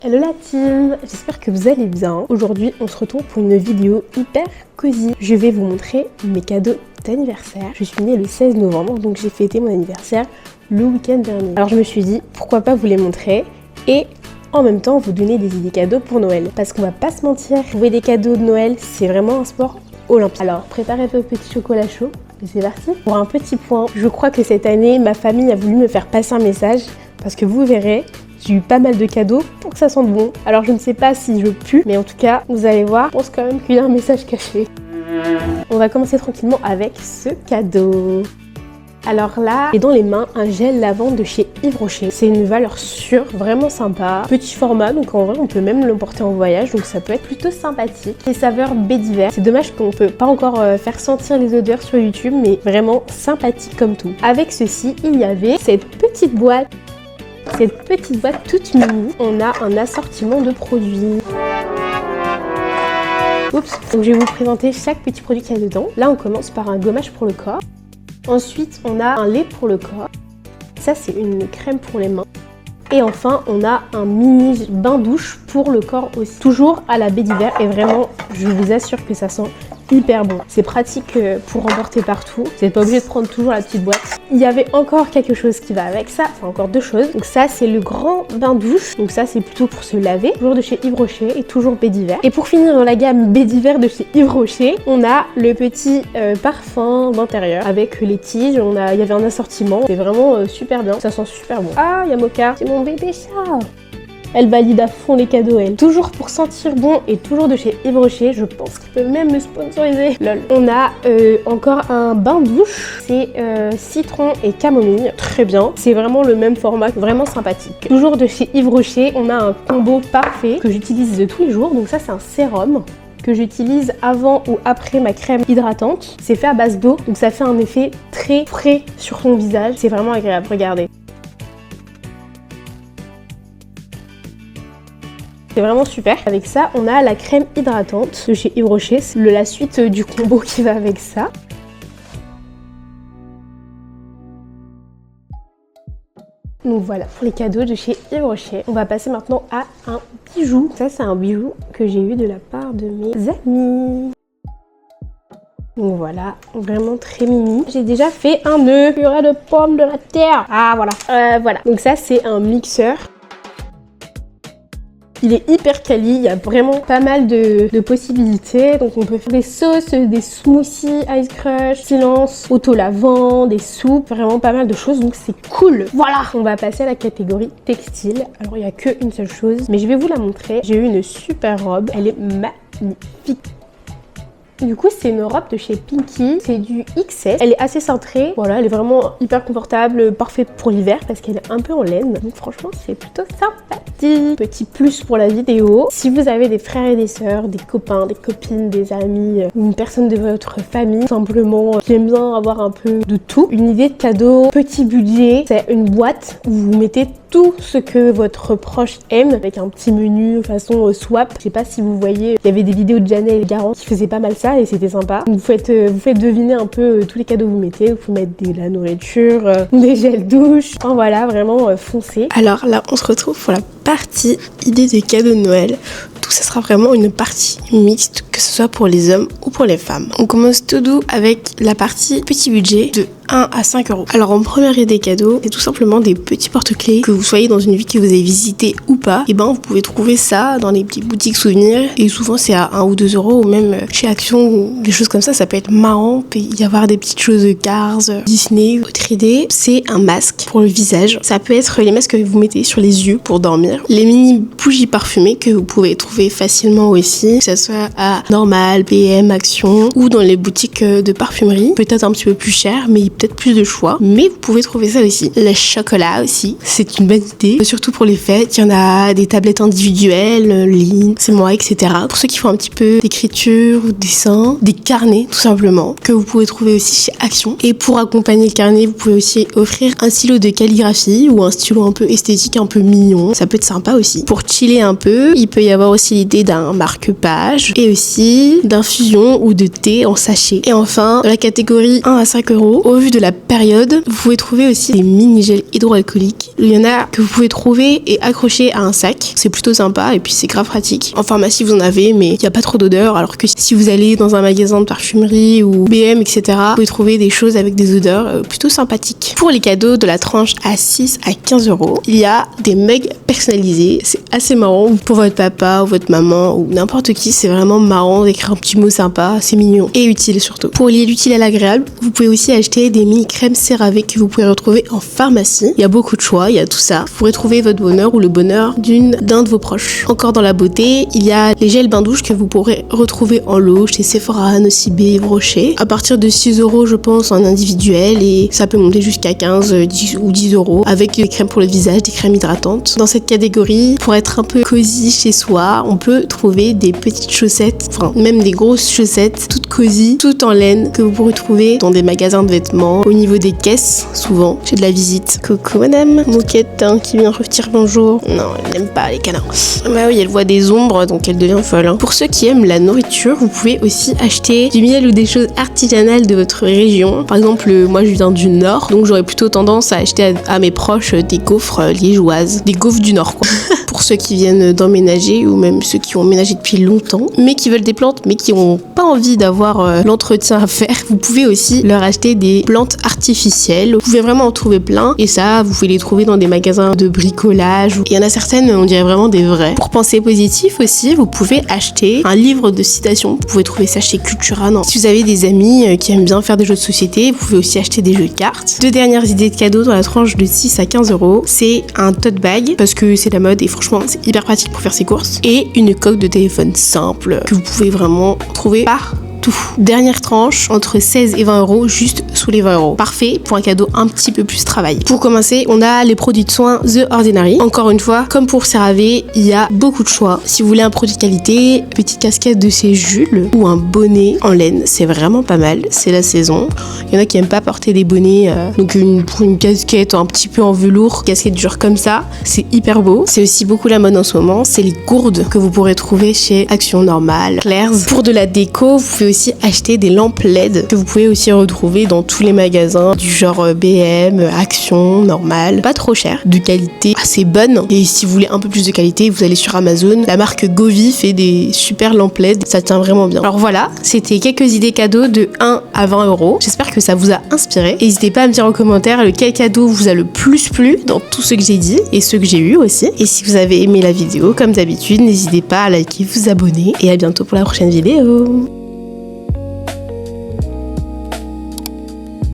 Hello la team, j'espère que vous allez bien. Aujourd'hui on se retrouve pour une vidéo hyper cosy. Je vais vous montrer mes cadeaux d'anniversaire. Je suis née le 16 novembre donc j'ai fêté mon anniversaire le week-end dernier. Alors je me suis dit pourquoi pas vous les montrer et en même temps vous donner des idées cadeaux pour Noël. Parce qu'on va pas se mentir, trouver des cadeaux de Noël c'est vraiment un sport olympique. Alors préparez vos petits chocolats chauds. Et c'est parti. Pour un petit point, je crois que cette année ma famille a voulu me faire passer un message parce que vous verrez, j'ai eu pas mal de cadeaux pour que ça sente bon. Alors je ne sais pas si je pue, mais en tout cas, vous allez voir, je pense quand même qu'il y a un message caché. On va commencer tranquillement avec ce cadeau. Alors là, j'ai dans les mains un gel lavande de chez Yves Rocher. C'est une valeur sûre, vraiment sympa. Petit format, donc en vrai on peut même l'emporter en voyage, donc ça peut être plutôt sympathique. Les saveurs baies d'hiver. C'est dommage qu'on peut pas encore faire sentir les odeurs sur YouTube, mais vraiment sympathique comme tout. Avec ceci, il y avait cette petite boîte. Cette petite boîte toute mini, on a un assortiment de produits. Oups, donc je vais vous présenter chaque petit produit qu'il y a dedans. Là, on commence par un gommage pour le corps. Ensuite, on a un lait pour le corps. Ça, c'est une crème pour les mains. Et enfin, on a un mini bain-douche pour le corps aussi. Toujours à la baie d'hiver et vraiment, je vous assure que ça sent hyper bon. C'est pratique pour emporter partout. Vous n'êtes pas obligé de prendre toujours la petite boîte. Il y avait encore quelque chose qui va avec ça, enfin encore deux choses. Donc ça, c'est le grand bain-douche. Donc ça, c'est plutôt pour se laver. Toujours de chez Yves Rocher et toujours baie d'hiver. Et pour finir dans la gamme baie d'hiver de chez Yves Rocher, on a le petit parfum d'intérieur avec les tiges. Il y avait un assortiment. C'est vraiment super bien. Ça sent super bon. Ah, il y a Mocha. C'est mon bébé chat. Elle valide à fond les cadeaux, elle. Toujours pour sentir bon et toujours de chez Yves Rocher. Je pense qu'ils peuvent même me sponsoriser. Lol. On a encore un bain-douche. C'est citron et camomille. Très bien. C'est vraiment le même format, vraiment sympathique. Toujours de chez Yves Rocher, on a un combo parfait que j'utilise tous les jours. Donc ça, c'est un sérum que j'utilise avant ou après ma crème hydratante. C'est fait à base d'eau. Donc ça fait un effet très frais sur ton visage. C'est vraiment agréable. Regardez. C'est vraiment super. Avec ça, on a la crème hydratante de chez Yves Rocher. C'est la suite du combo qui va avec ça. Donc voilà pour les cadeaux de chez Yves Rocher. On va passer maintenant à un bijou. Ça, c'est un bijou que j'ai eu de la part de mes amis. Donc voilà, vraiment très mimi. J'ai déjà fait un nœud. Purée de pommes de la terre. Ah voilà. Voilà. Donc ça, c'est un mixeur. Il est hyper quali, il y a vraiment pas mal de possibilités. Donc on peut faire des sauces, des smoothies, ice crush, silence, auto-lavant, des soupes, vraiment pas mal de choses. Donc c'est cool. Voilà, on va passer à la catégorie textile. Alors il n'y a qu'une seule chose, mais je vais vous la montrer. J'ai eu une super robe, elle est magnifique. Du coup, c'est une robe de chez Pinky, c'est du XS. Elle est assez cintrée, voilà, elle est vraiment hyper confortable, parfaite pour l'hiver parce qu'elle est un peu en laine. Donc franchement, c'est plutôt sympathique. Petit plus pour la vidéo, si vous avez des frères et des sœurs, des copains, des copines, des amis, ou une personne de votre famille, simplement qui aime bien avoir un peu de tout, une idée de cadeau, petit budget, c'est une boîte où vous mettez tout ce que votre proche aime avec un petit menu façon swap. Je sais pas si vous voyez, il y avait des vidéos de Janelle Garant qui faisaient pas mal ça et c'était sympa. Vous faites deviner un peu tous les cadeaux que vous mettez. Vous pouvez mettre de la nourriture, des gels douche. Enfin voilà, vraiment foncez. Alors là, on se retrouve pour la partie idée de cadeaux de Noël. Tout ça sera vraiment une partie mixte, que ce soit pour les hommes ou pour les femmes. On commence tout doux avec la partie petit budget de 1 à 5 €. Alors en première idée cadeau, c'est tout simplement des petits porte-clés. Que vous soyez dans une ville que vous avez visitée ou pas, et ben vous pouvez trouver ça dans les petites boutiques souvenirs. Et souvent c'est à 1 ou 2 € ou même chez Action ou des choses comme ça. Ça peut être marrant. Il peut y avoir des petites choses de Cars, Disney. Autre idée, c'est un masque pour le visage. Ça peut être les masques que vous mettez sur les yeux pour dormir. Les mini bougies parfumées que vous pouvez trouver facilement aussi, que ce soit à Normal, PM, Action ou dans les boutiques de parfumerie. Peut-être un petit peu plus cher, mais peut-être plus de choix, mais vous pouvez trouver ça aussi. Le chocolat aussi, c'est une bonne idée, surtout pour les fêtes. Il y en a des tablettes individuelles, lignes, c'est moi, etc. Pour ceux qui font un petit peu d'écriture ou de dessin, des carnets tout simplement, que vous pouvez trouver aussi chez Action. Et pour accompagner le carnet, vous pouvez aussi offrir un stylo de calligraphie ou un stylo un peu esthétique, un peu mignon. Ça peut être sympa aussi. Pour chiller un peu, il peut y avoir aussi l'idée d'un marque-page et aussi d'infusion ou de thé en sachet. Et enfin, la catégorie 1 à 5 €, au vu de la période, vous pouvez trouver aussi des mini gels hydroalcooliques. Il y en a que vous pouvez trouver et accrocher à un sac. C'est plutôt sympa et puis c'est grave pratique. En pharmacie vous en avez, mais il n'y a pas trop d'odeur, alors que si vous allez dans un magasin de parfumerie ou BM, etc., vous pouvez trouver des choses avec des odeurs plutôt sympathiques. Pour les cadeaux de la tranche à 6 à 15 €, il y a des mugs personnalisés. C'est assez marrant pour votre papa ou votre maman ou n'importe qui. C'est vraiment marrant d'écrire un petit mot sympa, c'est mignon et utile surtout. Pour lier l'utile à l'agréable, vous pouvez aussi acheter des mini crèmes CeraVe que vous pouvez retrouver en pharmacie. Il y a beaucoup de choix, il y a tout ça. Vous pourrez trouver votre bonheur ou le bonheur d'un de vos proches. Encore dans la beauté, il y a les gels bain douche que vous pourrez retrouver en lot chez Sephora, Nocibé, Yves Rocher. À partir de 6 € je pense en individuel, et ça peut monter jusqu'à 15, 10 ou 10 € avec des crèmes pour le visage, des crèmes hydratantes. Dans cette catégorie, pour être un peu cosy chez soi, on peut trouver des petites chaussettes, enfin même des grosses chaussettes, toutes cosy, toutes en laine, que vous pourrez trouver dans des magasins de vêtements, au niveau des caisses, souvent. J'ai de la visite. Coucou madame, Moquette qui vient dire bonjour. Non, elle n'aime pas les canards. Bah oui, elle voit des ombres, donc elle devient folle. Pour ceux qui aiment la nourriture, vous pouvez aussi acheter du miel ou des choses artisanales de votre région. Par exemple, moi je viens du Nord, donc j'aurais plutôt tendance à acheter à mes proches des gaufres liégeoises. Des gaufres du Nord, quoi. Pour ceux qui viennent d'emménager, ou même ceux qui ont emménagé depuis longtemps, mais qui veulent des plantes, mais qui n'ont pas envie d'avoir l'entretien à faire, vous pouvez aussi leur acheter des plantes artificielles. Vous pouvez vraiment en trouver plein, et ça, vous pouvez les trouver dans des magasins de bricolage. Il y en a certaines, on dirait vraiment des vrais. Pour penser positif aussi, vous pouvez acheter un livre de citations. Vous pouvez trouver ça chez Cultura. Non. Si vous avez des amis qui aiment bien faire des jeux de société, vous pouvez aussi acheter des jeux de cartes. Deux dernières idées de cadeaux dans la tranche de 6 à 15 €, c'est un tote bag, parce que c'est la mode et franchement c'est hyper pratique pour faire ses courses, et une coque de téléphone simple que vous pouvez vraiment trouver partout. Dernière tranche, entre 16 et 20 €, juste sous les 20 €. Parfait pour un cadeau un petit peu plus travaillé. Pour commencer, on a les produits de soins The Ordinary. Encore une fois, comme pour CeraVe, il y a beaucoup de choix. Si vous voulez un produit de qualité, petite casquette de chez Jules ou un bonnet en laine, c'est vraiment pas mal. C'est la saison. Il y en a qui aiment pas porter des bonnets, donc pour une casquette un petit peu en velours, casquette dure comme ça, c'est hyper beau. C'est aussi beaucoup la mode en ce moment. C'est les gourdes que vous pourrez trouver chez Action Normale, Claire's. Pour de la déco, vous pouvez aussi acheter des lampes LED que vous pouvez aussi retrouver dans tous les magasins du genre BM, Action, Normal. Pas trop cher, de qualité assez bonne. Et si vous voulez un peu plus de qualité, vous allez sur Amazon. La marque Govi fait des super lampes LED, ça tient vraiment bien. Alors voilà, c'était quelques idées cadeaux de 1 à 20 €. J'espère que ça vous a inspiré. N'hésitez pas à me dire en commentaire lequel cadeau vous a le plus plu dans tout ce que j'ai dit et ceux que j'ai eu aussi. Et si vous avez aimé la vidéo, comme d'habitude, n'hésitez pas à liker, vous abonner, et à bientôt pour la prochaine vidéo.